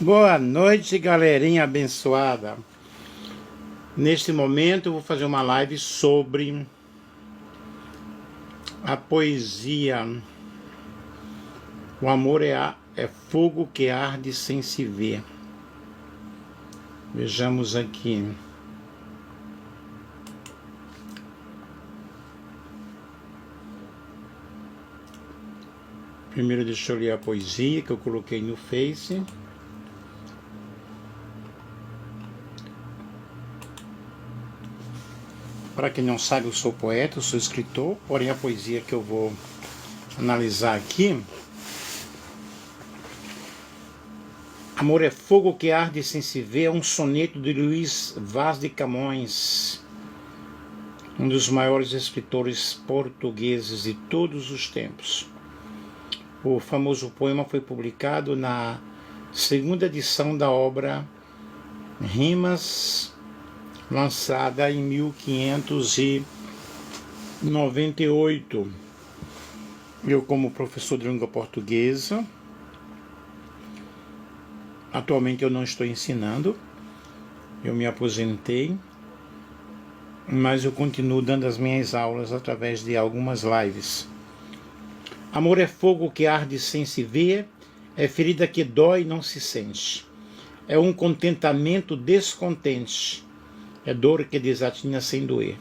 Boa noite, galerinha abençoada. Neste momento eu vou fazer uma live sobre a poesia. O amor é fogo que arde sem se ver. Vejamos aqui. Primeiro deixa eu ler a poesia que eu coloquei no Face. Para quem não sabe, eu sou poeta, eu sou escritor, porém a poesia que eu vou analisar aqui: Amor é fogo que arde sem se ver, é um soneto de Luís Vaz de Camões, um dos maiores escritores portugueses de todos os tempos. O famoso poema foi publicado na segunda edição da obra Rimas, lançada em 1598. Eu, como professor de língua portuguesa, atualmente eu não estou ensinando, eu me aposentei, mas eu continuo dando as minhas aulas através de algumas lives. Amor é fogo que arde sem se ver, é ferida que dói e não se sente, é um contentamento descontente, é dor que desatina sem doer.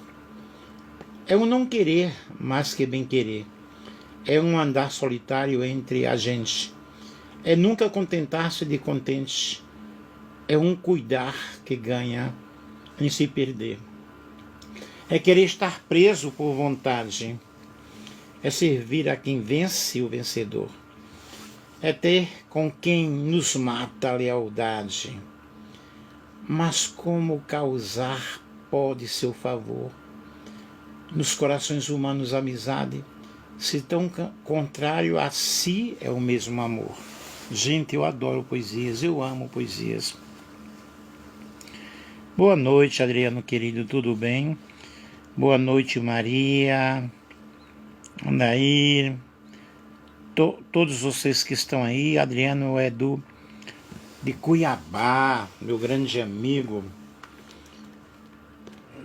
É um não querer mais que bem querer. É um andar solitário entre a gente. É nunca contentar-se de contente. É um cuidar que ganha em se perder. É querer estar preso por vontade. É servir a quem vence o vencedor. É ter com quem nos mata a lealdade. Mas como causar pode seu favor? Nos corações humanos amizade, se tão contrário a si é o mesmo amor. Gente, eu adoro poesias, eu amo poesias. Boa noite, Adriano querido, tudo bem? Boa noite, Maria, Andair, todos vocês que estão aí. Adriano é de Cuiabá, meu grande amigo.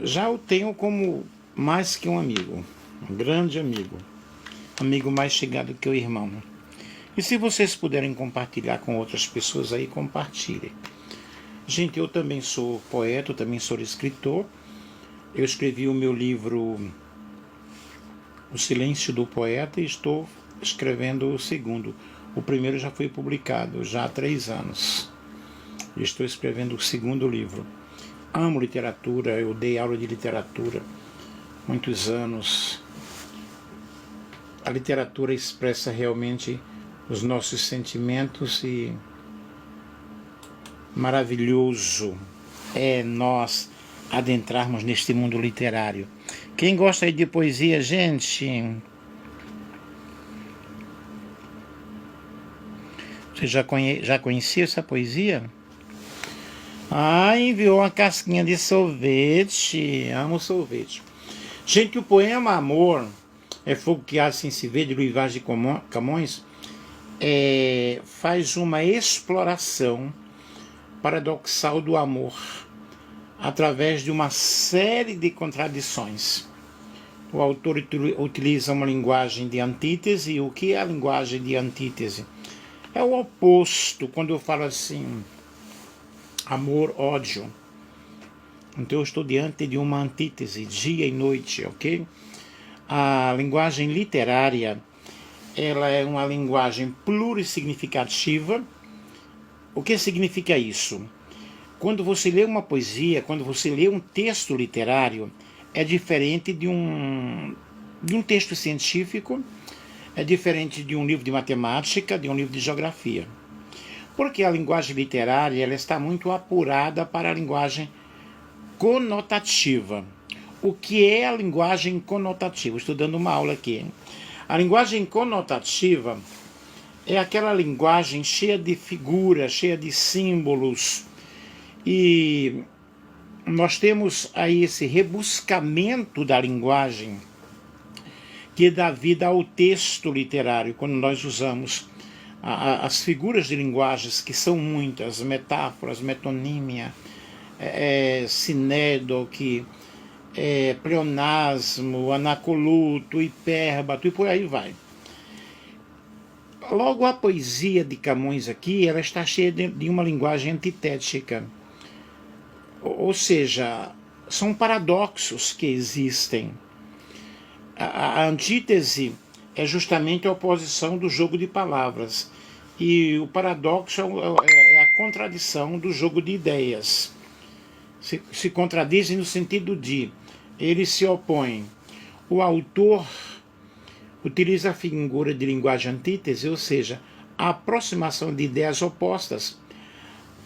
Já o tenho como mais que um amigo, um grande amigo mais chegado que o irmão. E se vocês puderem compartilhar com outras pessoas aí, compartilhem. Gente, eu também sou poeta, eu também sou escritor. Eu escrevi o meu livro O Silêncio do Poeta e estou escrevendo o segundo. O primeiro já foi publicado, já há 3 anos. Estou escrevendo o segundo livro. Amo literatura, eu dei aula de literatura muitos anos. A literatura expressa realmente os nossos sentimentos e maravilhoso é nós adentrarmos neste mundo literário. Quem gosta aí de poesia, gente? Você já conhecia essa poesia? Ah, enviou uma casquinha de sorvete. Amo sorvete. Gente, o poema Amor é fogo que arde sem se ver, de Luís Vaz de Camões, faz uma exploração paradoxal do amor através de uma série de contradições. O autor utiliza uma linguagem de antítese. E o que é a linguagem de antítese? É o oposto. Quando eu falo assim, amor, ódio, então eu estou diante de uma antítese, dia e noite, ok? A linguagem literária, ela é uma linguagem plurissignificativa. O que significa isso? Quando você lê uma poesia, quando você lê um texto literário, é diferente de um texto científico, é diferente de um livro de matemática, de um livro de geografia. Porque a linguagem literária ela está muito apurada para a linguagem conotativa. O que é a linguagem conotativa? Estou dando uma aula aqui. A linguagem conotativa é aquela linguagem cheia de figuras, cheia de símbolos. E nós temos aí esse rebuscamento da linguagem que dá vida ao texto literário, quando nós usamos as figuras de linguagens, que são muitas, metáforas, metonímia, sinédoque, pleonasmo, anacoluto, hipérbato e por aí vai. Logo, a poesia de Camões aqui, ela está cheia de uma linguagem antitética. Ou seja, são paradoxos que existem. A antítese é justamente a oposição do jogo de palavras. E o paradoxo é a contradição do jogo de ideias. Se contradizem no sentido de eles se opõem. O autor utiliza a figura de linguagem antítese, ou seja, a aproximação de ideias opostas,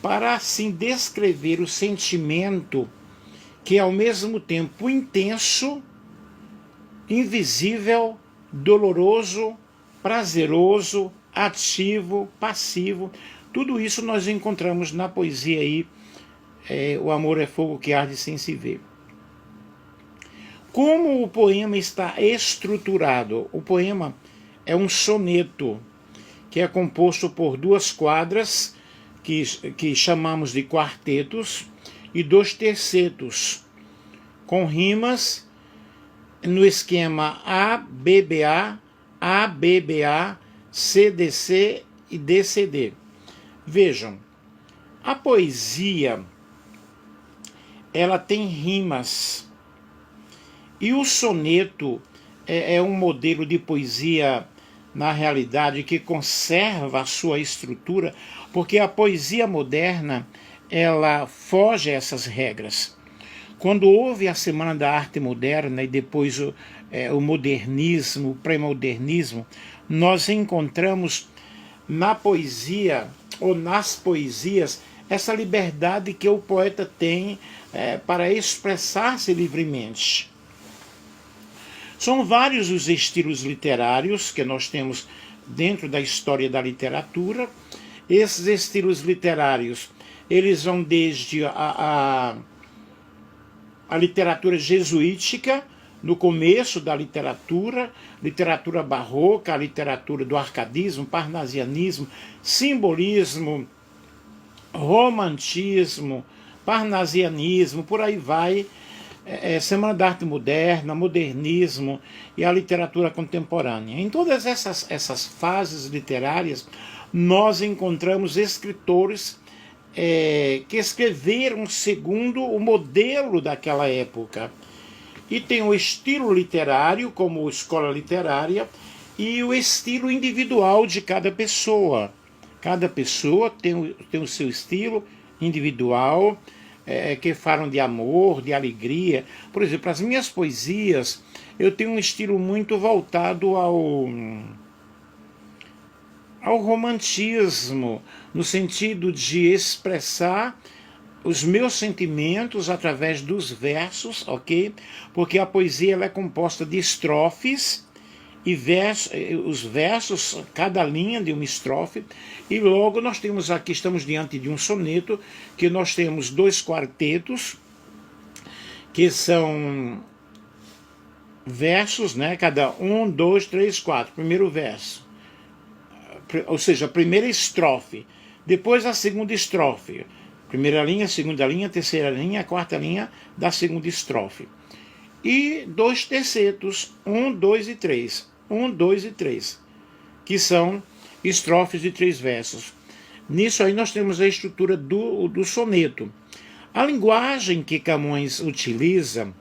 para assim descrever o sentimento que é ao mesmo tempo intenso, invisível, doloroso, prazeroso, ativo, passivo. Tudo isso nós encontramos na poesia aí, O Amor é Fogo que Arde Sem Se Ver. Como o poema está estruturado? O poema é um soneto, que é composto por 2 quadras, que chamamos de quartetos, e 2 tercetos, com rimas no esquema ABBA, ABBA, CDC e DCD. Vejam, a poesia, ela tem rimas, e o soneto é um modelo de poesia, na realidade, que conserva a sua estrutura, porque a poesia moderna, ela foge a essas regras. Quando houve a Semana da Arte Moderna e depois o modernismo, o pré-modernismo, nós encontramos na poesia, ou nas poesias, essa liberdade que o poeta tem para expressar-se livremente. São vários os estilos literários que nós temos dentro da história da literatura. Esses estilos literários, eles vão desde a literatura jesuítica, no começo da literatura barroca, a literatura do arcadismo, parnasianismo, simbolismo, romantismo, parnasianismo, por aí vai, Semana da Arte Moderna, modernismo e a literatura contemporânea. Em todas essas fases literárias, nós encontramos escritores que escreveram segundo o modelo daquela época. E tem o estilo literário, como escola literária, e o estilo individual de cada pessoa. Cada pessoa tem o seu estilo individual, que falam de amor, de alegria. Por exemplo, as minhas poesias, eu tenho um estilo muito voltado ao romantismo, no sentido de expressar os meus sentimentos através dos versos, ok? Porque a poesia ela é composta de estrofes, e os versos, cada linha de uma estrofe, e logo nós temos aqui, estamos diante de um soneto, que nós temos 2 quartetos, que são versos, né? Cada 1, 2, 3, 4, primeiro verso, ou seja, a primeira estrofe, depois a segunda estrofe, primeira linha, segunda linha, terceira linha, a quarta linha da segunda estrofe, e 2 tercetos, 1, 2 e 3, 1, 2 e 3, que são estrofes de 3 versos. Nisso aí nós temos a estrutura do soneto. A linguagem que Camões utiliza,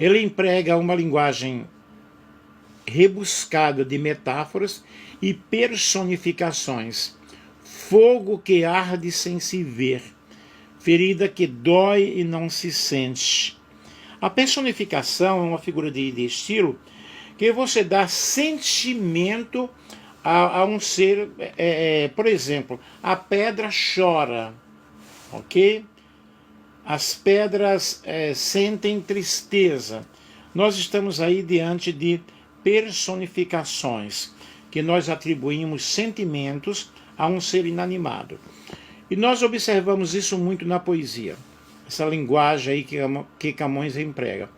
ele emprega uma linguagem rebuscada de metáforas e personificações. Fogo que arde sem se ver, ferida que dói e não se sente. A personificação é uma figura de estilo que você dá sentimento a um ser, por exemplo, a pedra chora, ok? As pedras sentem tristeza. Nós estamos aí diante de personificações, que nós atribuímos sentimentos a um ser inanimado. E nós observamos isso muito na poesia, essa linguagem aí que Camões emprega.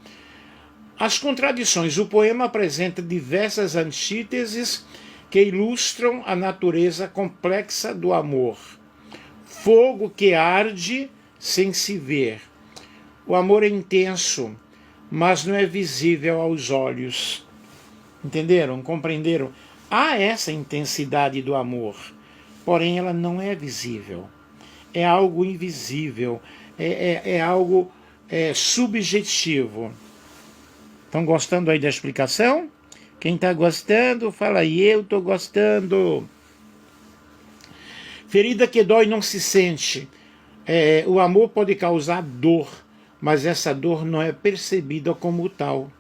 As contradições. O poema apresenta diversas antíteses que ilustram a natureza complexa do amor. Fogo que arde sem se ver. O amor é intenso, mas não é visível aos olhos. Entenderam? Compreenderam? Há essa intensidade do amor, porém ela não é visível. É algo invisível, é algo subjetivo. Estão gostando aí da explicação? Quem está gostando, fala aí, eu estou gostando. Ferida que dói não se sente. O amor pode causar dor, mas essa dor não é percebida como tal.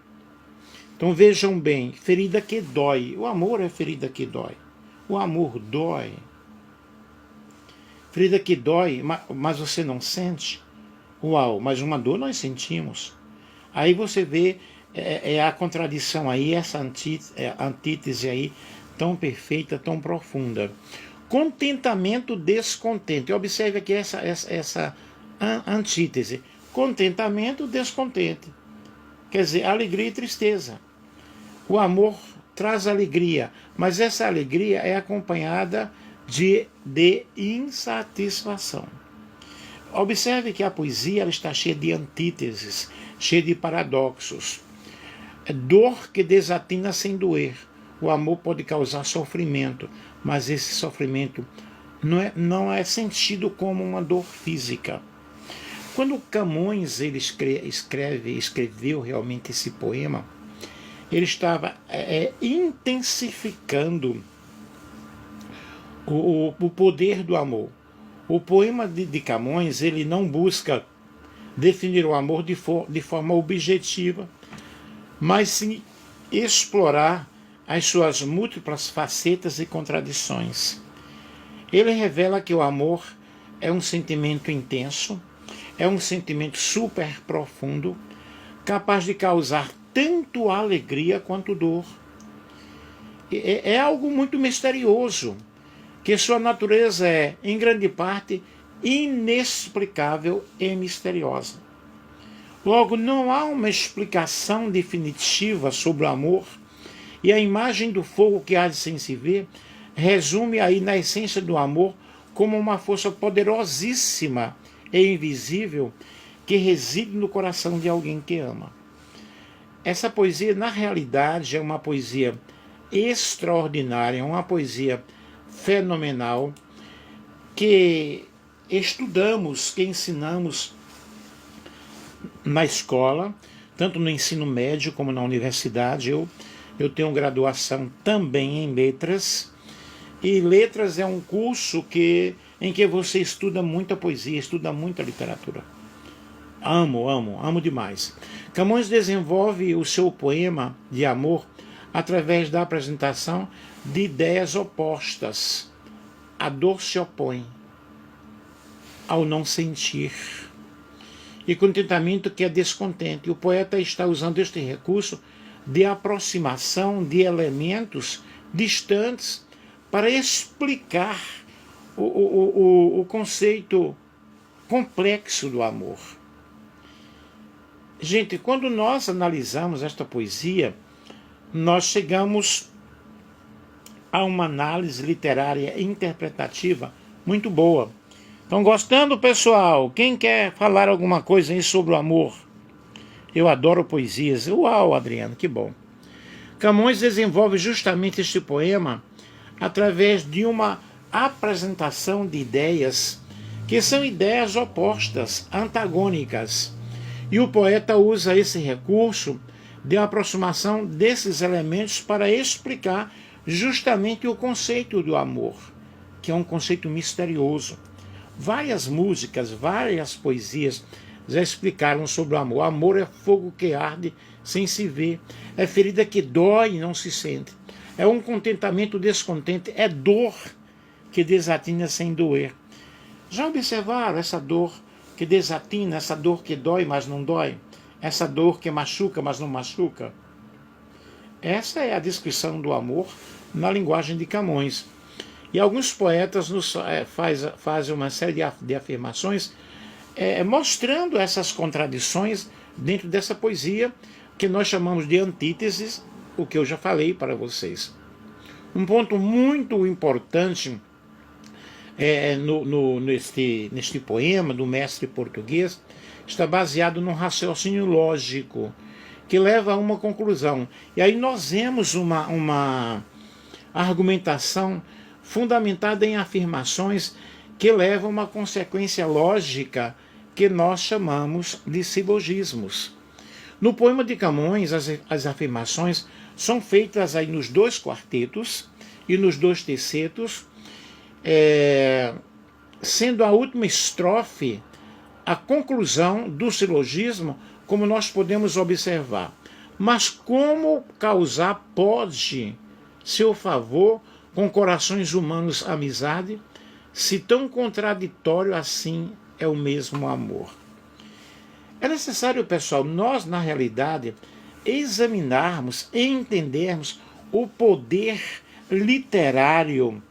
Então vejam bem, ferida que dói. O amor é ferida que dói. O amor dói. Ferida que dói, mas você não sente. Uau, mas uma dor nós sentimos. Aí você vê a contradição aí, essa antítese aí, tão perfeita, tão profunda. Contentamento, descontente. Observe aqui essa antítese. Contentamento, descontente. Quer dizer, alegria e tristeza. O amor traz alegria, mas essa alegria é acompanhada de insatisfação. Observe que a poesia ela está cheia de antíteses, cheia de paradoxos. Dor que desatina sem doer. O amor pode causar sofrimento, mas esse sofrimento não é sentido como uma dor física. Quando Camões ele escreveu realmente esse poema, ele estava intensificando o poder do amor. O poema de Camões ele não busca definir o amor de forma objetiva, mas sim explorar as suas múltiplas facetas e contradições. Ele revela que o amor é um sentimento intenso, é um sentimento super profundo, capaz de causar tanto alegria quanto dor. É algo muito misterioso, que sua natureza é, em grande parte, inexplicável e misteriosa. Logo, não há uma explicação definitiva sobre o amor, e a imagem do fogo que arde sem se ver resume aí na essência do amor como uma força poderosíssima e invisível que reside no coração de alguém que ama. Essa poesia, na realidade, é uma poesia extraordinária, é uma poesia fenomenal que estudamos, que ensinamos na escola, tanto no ensino médio como na universidade. Eu tenho graduação também em letras, e letras é um curso em que você estuda muita poesia, estuda muita literatura. Amo demais. Camões desenvolve o seu poema de amor através da apresentação de ideias opostas. A dor se opõe ao não sentir. E contentamento que é descontente. O poeta está usando este recurso de aproximação de elementos distantes para explicar o conceito complexo do amor. Gente, quando nós analisamos esta poesia, nós chegamos a uma análise literária e interpretativa muito boa. Estão gostando, pessoal? Quem quer falar alguma coisa aí sobre o amor? Eu adoro poesias. Uau, Adriano, que bom. Camões desenvolve justamente este poema através de uma apresentação de ideias que são ideias opostas, antagônicas. E o poeta usa esse recurso de aproximação desses elementos para explicar justamente o conceito do amor, que é um conceito misterioso. Várias músicas, várias poesias já explicaram sobre o amor. O amor é fogo que arde sem se ver, é ferida que dói e não se sente, é um contentamento descontente, é dor que desatina sem doer. Já observaram essa dor que desatina, essa dor que dói, mas não dói? Essa dor que machuca, mas não machuca? Essa é a descrição do amor na linguagem de Camões. E alguns poetas fazem uma série de afirmações mostrando essas contradições dentro dessa poesia que nós chamamos de antíteses, o que eu já falei para vocês. Um ponto muito importante neste poema do mestre português está baseado num raciocínio lógico que leva a uma conclusão. E aí nós vemos uma argumentação fundamentada em afirmações que levam a uma consequência lógica que nós chamamos de silogismos. No poema de Camões, as afirmações são feitas aí nos 2 quartetos e nos 2 tercetos, sendo a última estrofe a conclusão do silogismo, como nós podemos observar. Mas como causar pode seu favor com corações humanos amizade, se tão contraditório assim é o mesmo amor? É necessário, pessoal, nós, na realidade, examinarmos e entendermos o poder literário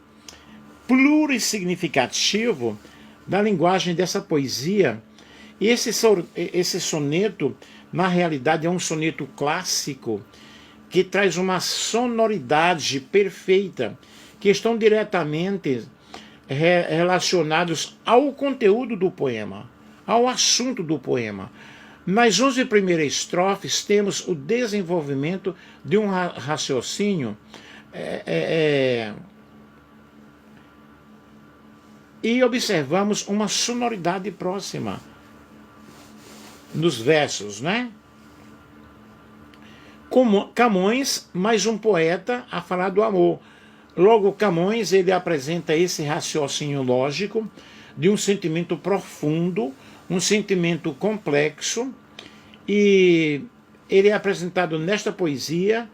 plurissignificativo da linguagem dessa poesia. E esse soneto, na realidade, é um soneto clássico que traz uma sonoridade perfeita, que estão diretamente relacionados ao conteúdo do poema, ao assunto do poema. Nas 11 primeiras estrofes temos o desenvolvimento de um raciocínio e observamos uma sonoridade próxima nos versos, né? Como Camões, mais um poeta a falar do amor. Logo, Camões, ele apresenta esse raciocínio lógico de um sentimento profundo, um sentimento complexo, e ele é apresentado nesta poesia,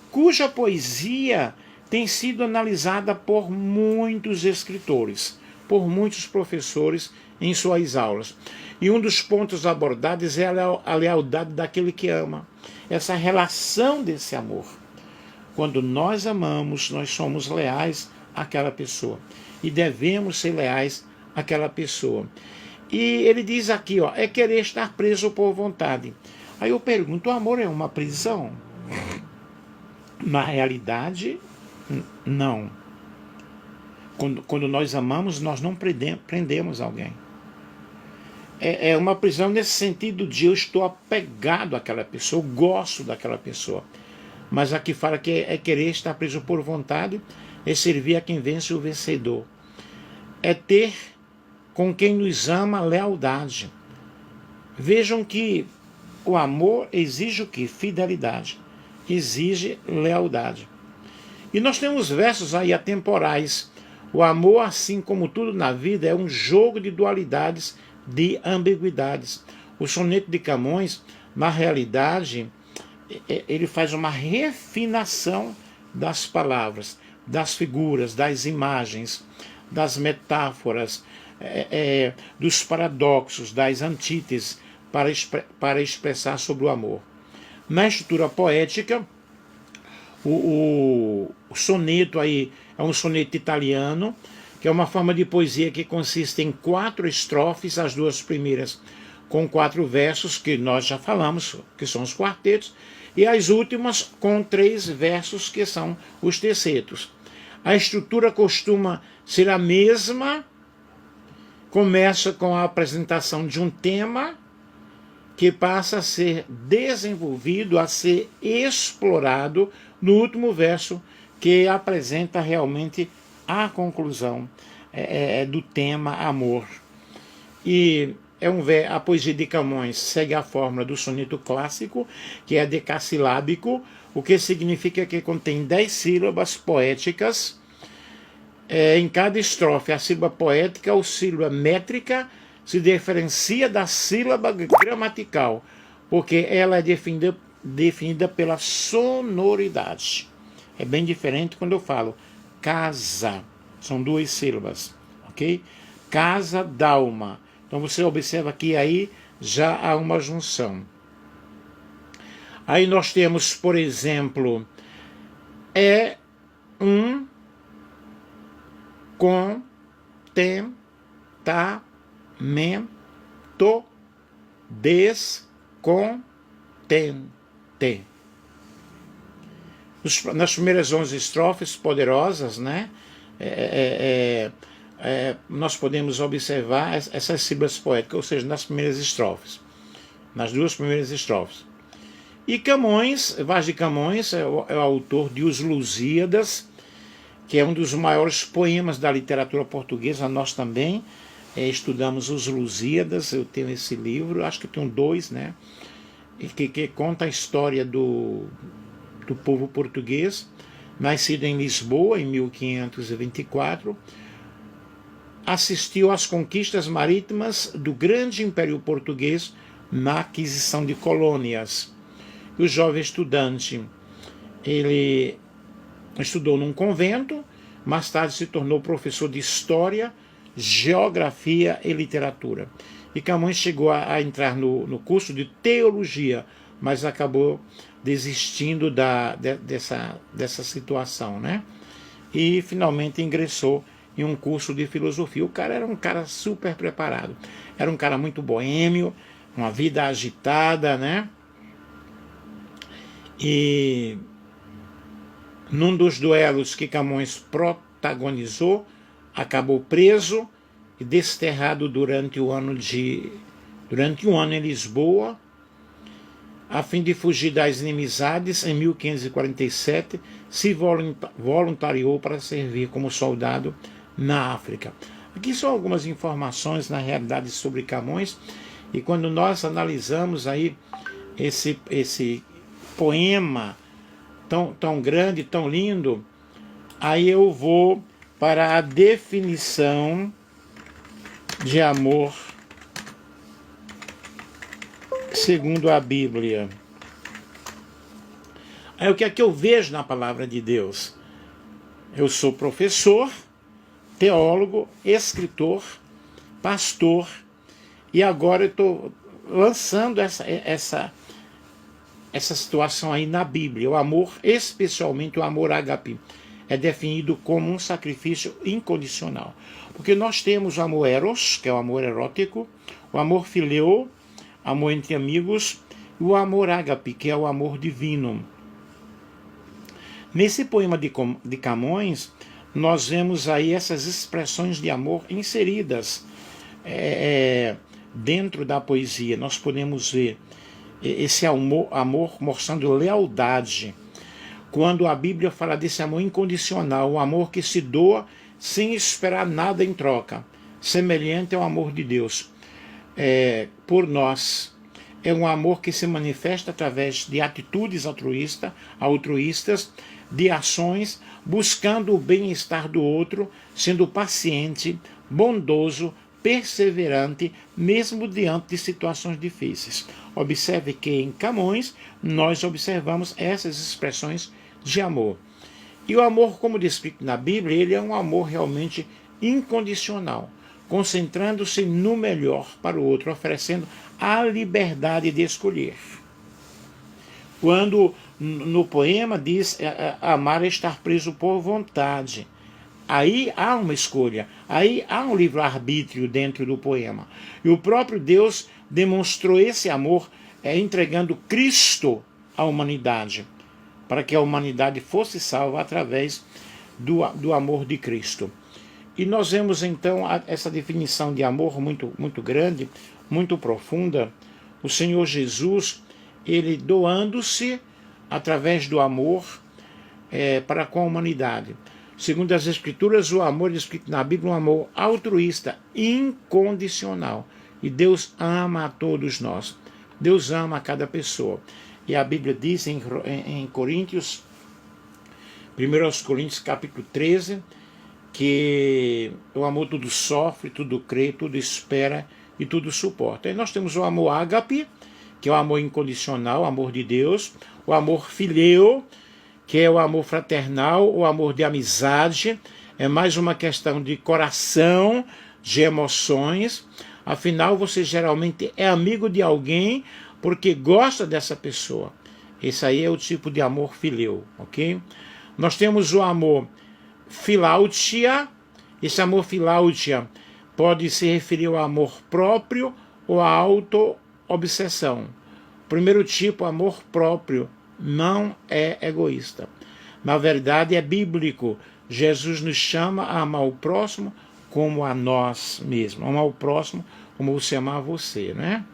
cuja poesia tem sido analisada por muitos escritores, por muitos professores em suas aulas. E um dos pontos abordados é a lealdade daquele que ama, essa relação desse amor. Quando nós amamos, nós somos leais àquela pessoa e devemos ser leais àquela pessoa. E ele diz aqui, ó, é querer estar preso por vontade. Aí eu pergunto, o amor é uma prisão? Na realidade, não. Quando nós amamos, nós não prendemos alguém. É uma prisão nesse sentido de eu estou apegado àquela pessoa, eu gosto daquela pessoa. Mas aqui fala que é querer estar preso por vontade, é servir a quem vence o vencedor. É ter com quem nos ama lealdade. Vejam que o amor exige o quê? Fidelidade. Exige lealdade. E nós temos versos aí atemporais. O amor, assim como tudo na vida, é um jogo de dualidades, de ambiguidades. O soneto de Camões, na realidade, ele faz uma refinação das palavras, das figuras, das imagens, das metáforas, dos paradoxos, das antíteses, para expressar sobre o amor. Na estrutura poética, o soneto aí é um soneto italiano, que é uma forma de poesia que consiste em 4 estrofes, as 2 primeiras com 4 versos, que nós já falamos, que são os quartetos, e as últimas com 3 versos, que são os tercetos. A estrutura costuma ser a mesma, começa com a apresentação de um tema, que passa a ser desenvolvido, a ser explorado no último verso, que apresenta realmente a conclusão do tema amor. E a poesia de Camões segue a fórmula do soneto clássico, que é decassilábico, o que significa que contém 10 sílabas poéticas. Em cada estrofe, a sílaba poética ou sílaba métrica se diferencia da sílaba gramatical, porque ela é definida pela sonoridade. É bem diferente quando eu falo casa, são 2 sílabas, ok? Casa d'alma. Então você observa que aí já há uma junção. Aí nós temos, por exemplo, é um contentamento descontente. nas primeiras 11 estrofes poderosas, né? Nós podemos observar essas sílabas poéticas, ou seja, nas primeiras estrofes, nas duas primeiras estrofes. E Camões, Vaz de Camões, é o autor de Os Lusíadas, que é um dos maiores poemas da literatura portuguesa. Nós também estudamos Os Lusíadas, eu tenho esse livro, acho que tenho 2, né? Que conta a história do povo português, nascido em Lisboa em 1524, assistiu às conquistas marítimas do grande Império Português na aquisição de colônias. O jovem estudante, ele estudou num convento, mais tarde se tornou professor de História, Geografia e Literatura. E Camões chegou a entrar no curso de Teologia, mas acabou desistindo dessa situação, né? E finalmente ingressou em um curso de filosofia. O cara era um cara super preparado, era um cara muito boêmio, uma vida agitada, né? E num dos duelos que Camões protagonizou, acabou preso e desterrado durante um ano em Lisboa, a fim de fugir das inimizades. Em 1547, se voluntariou para servir como soldado na África. Aqui são algumas informações, na realidade, sobre Camões, e quando nós analisamos aí esse poema tão grande, tão lindo, aí eu vou para a definição de amor segundo a Bíblia. Aí o que é que eu vejo na palavra de Deus? Eu sou professor, teólogo, escritor, pastor, e agora eu estou lançando essa situação aí na Bíblia. O amor, especialmente o amor ágape, é definido como um sacrifício incondicional. Porque nós temos o amor eros, que é o amor erótico, o amor fileo, amor entre amigos, e o amor ágape, que é o amor divino. Nesse poema de Camões, nós vemos aí essas expressões de amor inseridas dentro da poesia. Nós podemos ver esse amor mostrando lealdade. Quando a Bíblia fala desse amor incondicional, o amor que se doa sem esperar nada em troca, semelhante ao amor de Deus por nós. É um amor que se manifesta através de atitudes altruístas, de ações, buscando o bem-estar do outro, sendo paciente, bondoso, perseverante, mesmo diante de situações difíceis. Observe que em Camões nós observamos essas expressões de amor. E o amor, como descrito na Bíblia, ele é um amor realmente incondicional, concentrando-se no melhor para o outro, oferecendo a liberdade de escolher. Quando no poema diz amar é estar preso por vontade, aí há uma escolha, aí há um livre-arbítrio dentro do poema. E o próprio Deus demonstrou esse amor entregando Cristo à humanidade, para que a humanidade fosse salva através do amor de Cristo. E nós vemos então essa definição de amor muito, muito grande, muito profunda. O Senhor Jesus, ele doando-se através do amor para com a humanidade. Segundo as Escrituras, o amor descrito na Bíblia é um amor altruísta, incondicional. E Deus ama a todos nós. Deus ama a cada pessoa. E a Bíblia diz em Coríntios, 1 Coríntios capítulo 13, que o amor tudo sofre, tudo crê, tudo espera e tudo suporta. E nós temos o amor ágape, que é o amor incondicional, o amor de Deus, o amor fileo, que é o amor fraternal, o amor de amizade, é mais uma questão de coração, de emoções. Afinal, você geralmente é amigo de alguém porque gosta dessa pessoa. Esse aí é o tipo de amor fileo, ok? Nós temos o amor filautia. Esse amor filautia pode se referir ao amor próprio ou à auto-obsessão. O primeiro tipo, amor próprio, não é egoísta. Na verdade é bíblico. Jesus nos chama a amar o próximo como a nós mesmos. Amar o próximo como você amar você, né?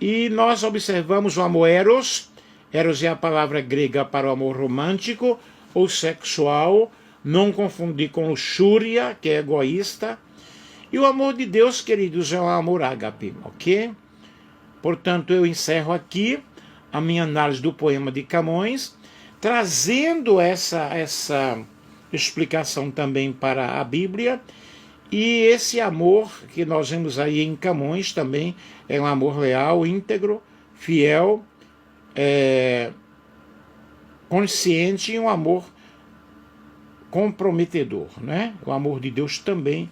E nós observamos o amor eros. Eros é a palavra grega para o amor romântico ou sexual. Não confundir com luxúria, que é egoísta. E o amor de Deus, queridos, é o amor ágape, ok? Portanto, eu encerro aqui a minha análise do poema de Camões, trazendo essa explicação também para a Bíblia. E esse amor que nós vemos aí em Camões também é um amor leal, íntegro, fiel, consciente e um amor comprometedor, né? O amor de Deus também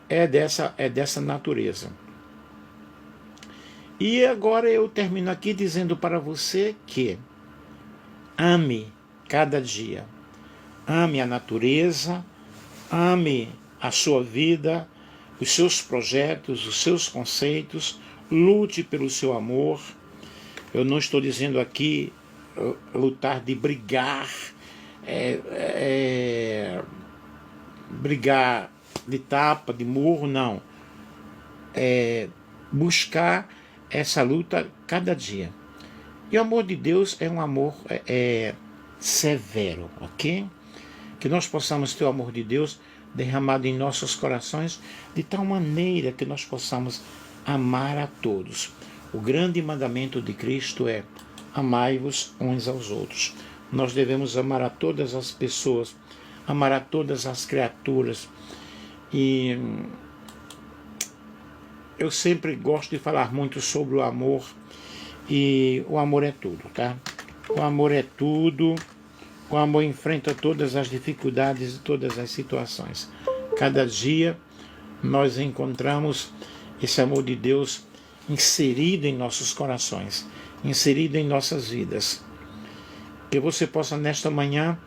é dessa natureza. E agora eu termino aqui dizendo para você que ame cada dia, ame a natureza, ame a sua vida, os seus projetos, os seus conceitos, lute pelo seu amor. Eu não estou dizendo aqui lutar de brigar, brigar de tapa, de murro, não. Buscar essa luta cada dia. E o amor de Deus é um amor severo, ok? Que nós possamos ter o amor de Deus derramado em nossos corações de tal maneira que nós possamos amar a todos. O grande mandamento de Cristo é: amai-vos uns aos outros. Nós devemos amar a todas as pessoas, amar a todas as criaturas. E eu sempre gosto de falar muito sobre o amor, e o amor é tudo, tá? O amor é tudo, o amor enfrenta todas as dificuldades e todas as situações. Cada dia nós encontramos esse amor de Deus inserido em nossos corações, inserido em nossas vidas. Que você possa nesta manhã,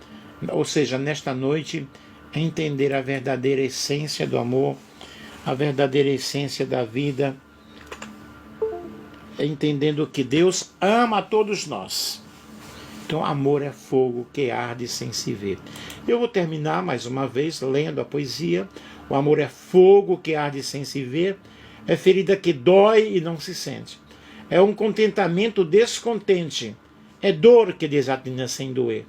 ou seja, nesta noite, entender a verdadeira essência do amor, a verdadeira essência da vida, entendendo que Deus ama a todos nós. Então, amor é fogo que arde sem se ver. Eu vou terminar mais uma vez lendo a poesia. O amor é fogo que arde sem se ver, é ferida que dói e não se sente. É um contentamento descontente, é dor que desatina sem doer.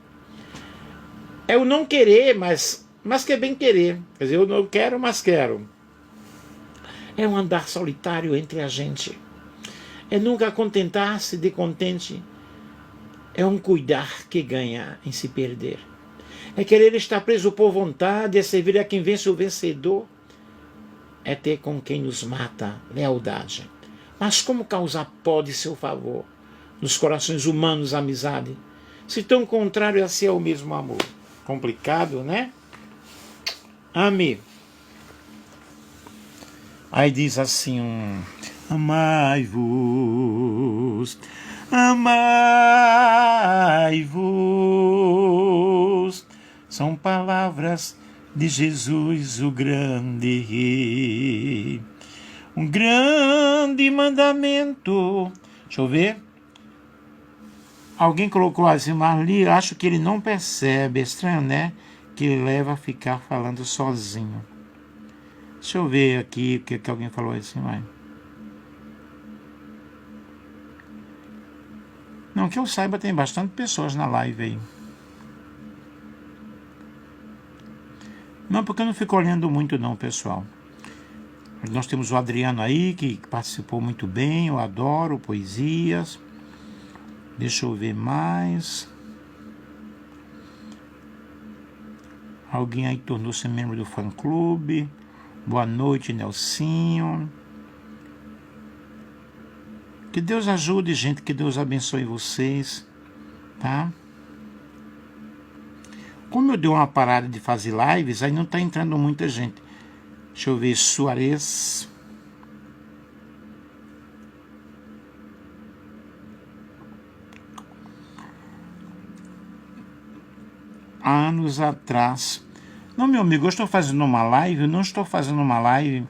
É o não querer, mas que é bem querer. Quer dizer, eu não quero, mas quero. É um andar solitário entre a gente. É nunca contentar-se de contente. É um cuidar que ganha em se perder. É querer estar preso por vontade, é servir a quem vence o vencedor. É ter com quem nos mata lealdade. Mas como causar pó de seu favor nos corações humanos amizade, se tão contrário a si é o mesmo amor? Complicado, né? Ame. Aí diz assim, amai-vos, amai-vos. São palavras de Jesus, o grande Rei. Um grande mandamento. Deixa eu ver. Alguém colocou assim, Marli, acho que ele não percebe. É estranho, né? Que ele leva a ficar falando sozinho. Deixa eu ver aqui o que alguém falou assim, vai. Não, que eu saiba, tem bastante pessoas na live aí. Não, porque eu não fico olhando muito não, pessoal. Nós temos o Adriano aí, que participou muito bem, eu adoro poesias. Deixa eu ver mais. Alguém aí tornou-se membro do fã-clube. Boa noite, Nelsinho. Que Deus ajude, gente, que Deus abençoe vocês, tá? Como eu dei uma parada de fazer lives, aí não tá entrando muita gente. Deixa eu ver, Suarez. Anos atrás. Não, meu amigo, eu estou fazendo uma live, eu não estou fazendo uma live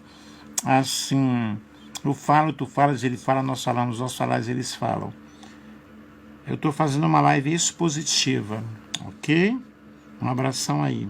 assim, eu falo, tu falas, ele fala, nós falamos, eles falam. Eu estou fazendo uma live expositiva, ok? Um abração aí.